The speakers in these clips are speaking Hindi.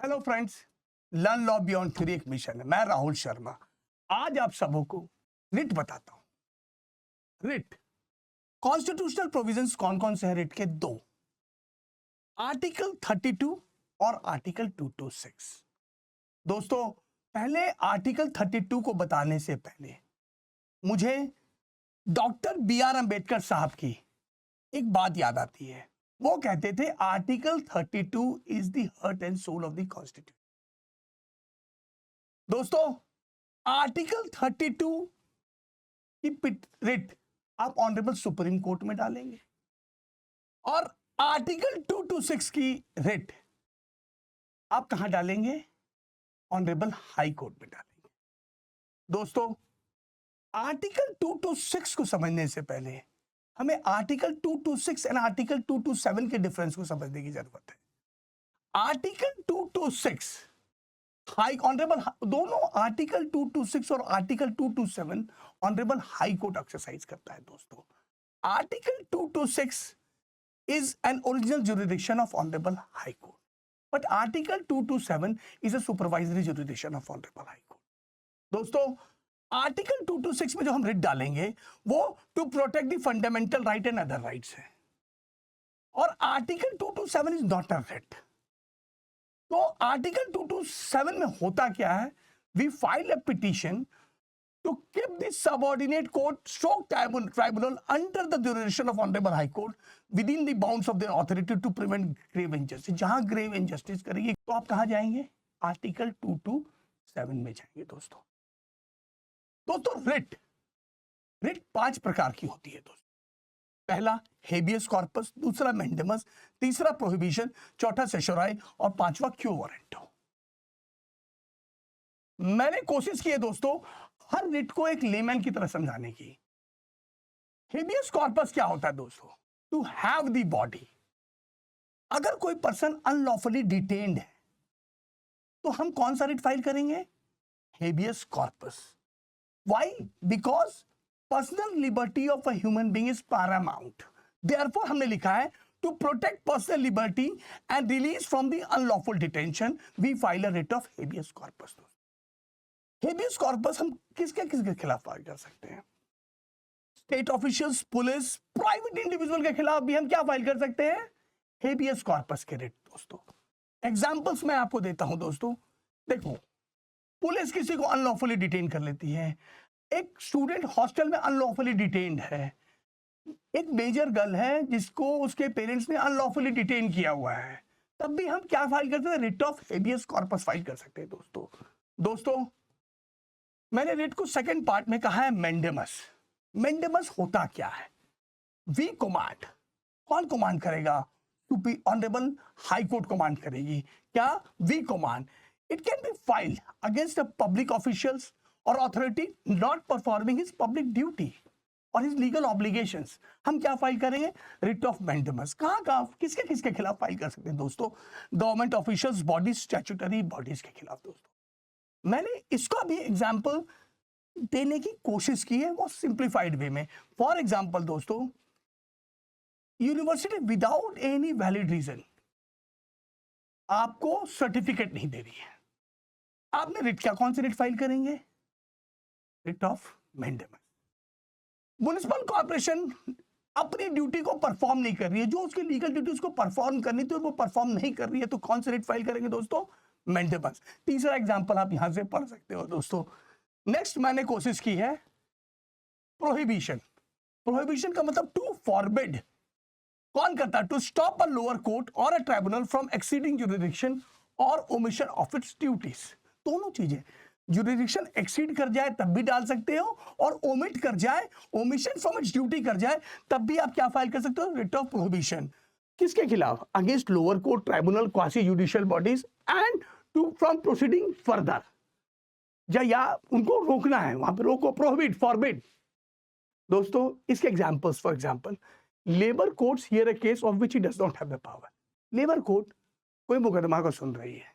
Hello friends, learn law beyond theory एक मिशन है। मैं राहुल शर्मा आज आप सबों को रिट बताता हूं। रिट कॉन्स्टिट्यूशनल प्रोविजंस कौन कौन से हैं? रिट के दो, आर्टिकल 32 और आर्टिकल 226। दोस्तों, पहले आर्टिकल 32 को बताने से पहले मुझे डॉक्टर बी आर अंबेडकर साहब की एक बात याद आती है। वो कहते थे article 32 is the heart and soul of the constitution. दोस्तों, आर्टिकल 32 की रिट आप ऑनरेबल सुप्रीम कोर्ट में डालेंगे और आर्टिकल 226 की रिट आप कहां डालेंगे? ऑनरेबल हाई कोर्ट में डालेंगे। दोस्तों, आर्टिकल 226 को समझने से पहले हमें आर्टिकल 226 एंड आर्टिकल 227 के डिफरेंस को समझने की जरूरत है। आर्टिकल 226 हाई ऑनरेबल, दोनों आर्टिकल 226 और article 227 honourable high court exercise करता है। दोस्तों, article 226 is an original jurisdiction of honorable high court, but article 227 is a supervisory jurisdiction of honorable high court. दोस्तों, आर्टिकल 226 में जो हम रिट डालेंगे वो to protect the fundamental right and other rights है, और article 227 is not a writ. तो आर्टिकल 227 में होता क्या है? We file a petition to keep the subordinate court stroke tribunal under the jurisdiction of honorable high court within the bounds of their authority to prevent grave injustice। जहां grave injustice करेंगे तो आप कहां जाएंगे? आर्टिकल 227 में जाएंगे। दोस्तों रिट 5 प्रकार की होती है। दोस्तों, पहला हेबियस कॉर्पस, दूसरा मैंडेमस, तीसरा प्रोहिबिशन, चौथा सेशोराई और पांचवा क्यू वारंटो। मैंने कोशिश की है दोस्तों हर रिट को एक लेमैन की तरह समझाने की। हेबियस कॉर्पस क्या होता है दोस्तों? To have the body. अगर कोई पर्सन अनलॉफुली डिटेन्ड है तो हम कौन सा रिट फाइल करेंगे? Habeas corpus. Why? Because personal liberty of a human being is paramount. Therefore हमने लिखा है to protect personal liberty and release from the unlawful detention we file a writ of habeas corpus. Habeas corpus हम किसके खिलाफ फाइल कर सकते हैं? State officials, police, private individual के खिलाफ भी हम क्या फाइल कर सकते हैं? हेबियस कॉर्पस के रिट। दोस्तों, एग्जांपल्स मैं आपको देता हूं। दोस्तों देखो, पुलिस किसी को अनलॉफुली डिटेन कर लेती है, एक स्टूडेंट हॉस्टल में अनलॉफुली डिटेन्ड है, एक मेजर गर्ल है जिसको उसके पेरेंट्स ने अनलॉफुली डिटेन किया हुआ है, तब भी हम क्या फाइल करते हैं? Writ of habeas corpus file कर सकते हैं। दोस्तों मैंने रिट को सेकंड पार्ट में कहा है मैंडेमस। मैंडेमस होता क्या है? We command. कौन कमांड करेगा? To be honourable high court command करेगी। क्या? We command. It can be filed against the public officials और authority not performing his public duty और हिज लीगल ऑब्लिगेशंस। हम क्या फाइल करेंगे? Writ of mandamus. कहां किसके खिलाफ फाइल कर सकते हैं? दोस्तों, government officials, bodies, statutory bodies के खिलाफ। दोस्तों, मैंने इसका भी एग्जाम्पल देने की कोशिश की है, वो सिंप्लीफाइड वे में। फॉर एग्जाम्पल दोस्तों, university without any valid reason आपको सर्टिफिकेट नहीं दे रही है, आपने रिट कौन सी रिट फाइल करेंगे? Writ of mandamus. Municipal corporation अपनी ड्यूटी को परफॉर्म नहीं कर रही है, जो उसकी लीगल ड्यूटी उसको परफॉर्म करनी थी वो परफॉर्म नहीं कर रही है, तो कौन सी रिट फाइल करेंगे दोस्तों? मैंडेमस। तीसरा एग्जांपल आप यहां से पढ़ सकते हो। दोस्तों नेक्स्ट मैंने कोशिश की है प्रोहिबिशन। प्रोहिबिशन का मतलब टू फॉरबिड। कौन करता है? To stop a lower court और a tribunal from exceeding jurisdiction और ओमिशन ऑफ इट्स ड्यूटीज। दोनों चीजें, जुरिडिक्शन एक्सीड कर जाए तब भी डाल सकते हो, और ओमिट कर जाए, ओमिशन फ्रॉम इट्स ड्यूटी कर जाए तब भी आप क्या फाइल कर सकते हो? Writ of prohibition. किसके खिलाफ? Against lower court, tribunal, quasi judicial bodies and to from proceeding further. या उनको रोकना है, वहां पे रोको, प्रोहिबिट, फॉरबिड। दोस्तों इसके examples, for example labour courts here a case of which he does not have the power. Labour court कोई मुकदमा को सुन रही है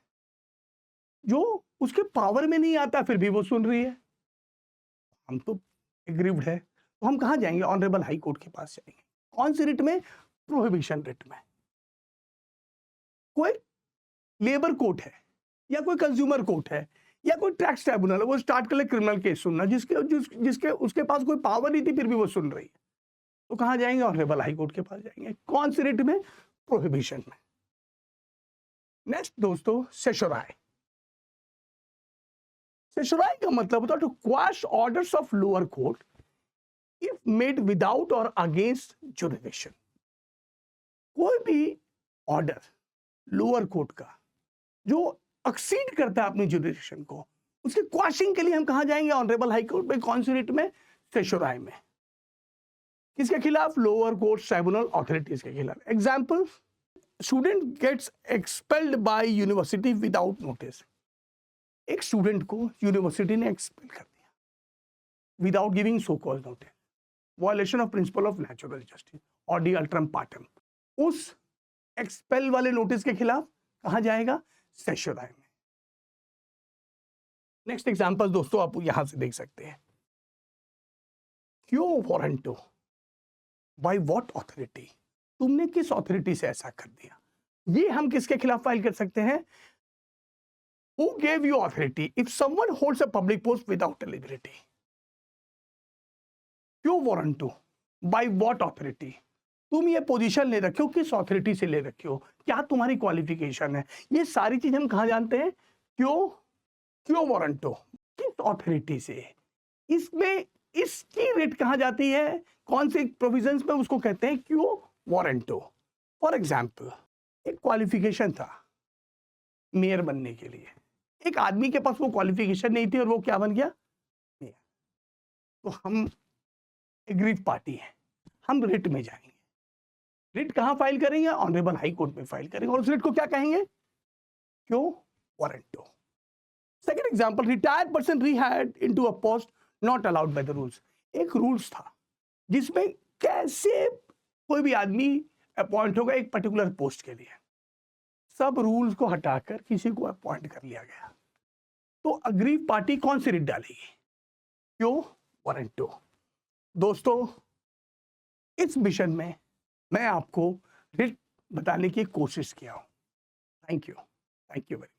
जो उसके पावर में नहीं आता, फिर भी वो सुन रही है, हम तो एग्रीव्ड है, तो हम कहां जाएंगे? ऑनरेबल हाई कोर्ट के पास जाएंगे। कौन सी रिट में? प्रोहिबिशन रिट में। कोई लेबर कोर्ट है, या कोई कंज्यूमर कोर्ट है या कोई टैक्स ट्राइब्यूनल है, वो स्टार्ट कर ले क्रिमिनल केस सुनना, जिसके उसके पास कोई पावर नहीं थी फिर भी वो सुन रही है, तो कहां जाएंगे? ऑनरेबल हाई कोर्ट के पास जाएंगे। कौन सी रिट में? प्रोहिबिशन में। नेक्स्ट दोस्तों, सेशोराय। सेशोराय का मतलब होता है to quash orders of lower court if made without और अगेंस्ट जुरिडिक्शन। कोई भी ऑर्डर लोअर कोर्ट का जो एक्सीड करता है अपनी जुरिडिक्शन को, उसके क्वाशिंग के लिए हम कहां जाएंगे? ऑनरेबल हाई कोर्ट में। कौन सी रिट में? सेशोराय में। किसके खिलाफ? लोअर कोर्ट ट्राइब्यूनल अथॉरिटीज के खिलाफ। Example, student gets expelled by university without notice. एक स्टूडेंट को यूनिवर्सिटी ने एक्सपेल कर दिया without giving show cause notice, violation of principle of natural justice, audi alteram partem. उस एक्सपेल वाले नोटिस के खिलाफ कहां जाएगा? सेशोराय में। नेक्स्ट एग्जांपल दोस्तों आप यहां से देख सकते हैं। क्यों वारंटो, बाय व्हाट अथॉरिटी? तुमने किस अथॉरिटी से ऐसा कर दिया? ये हम किसके खिलाफ फाइल कर सकते हैं? Who gave you authority if someone holds a public post without eligibility? क्यों वारंटो, बाय व्हाट अथॉरिटी? तुम ये पोजीशन ले रखे हो, किस अथॉरिटी से ले रखे हो, क्या तुम्हारी क्वालिफिकेशन है? ये सारी चीज हम कहां जानते हैं? क्यों वारंटो, किस अथॉरिटी से? इसमें इसकी रेट कहां जाती है? कौन से प्रोविजंस में? उसको कहते हैं क्यों वारंटो। फॉर एग्जाम्पल, एक क्वालिफिकेशन था मेयर बनने के लिए, एक आदमी के पास वो क्वालिफिकेशन नहीं थी और वो क्या बन गया? मेयर। तो हम एग्रीव पार्टी हैं, हम रिट में जाएंगे। रिट कहां फाइल करेंगे? ऑनरेबल हाई कोर्ट में फाइल करेंगे। और उस रिट को क्या कहेंगे? Quo warranto. Second example, retired person rehired into a post not allowed by the rules. एक रूल्स था जिसमें कैसे कोई भी आदमी अपॉइंट होगा एक पर्टिकुलर पोस्ट के लिए, सब रूल्स को हटाकर किसी को अपॉइंट कर लिया गया। तो अग्रीव पार्टी कौन सी रिट डालेगी? क्यों वारंटो। दोस्तों, इस मिशन में मैं आपको रिट बताने की कोशिश किया हूं। Thank you very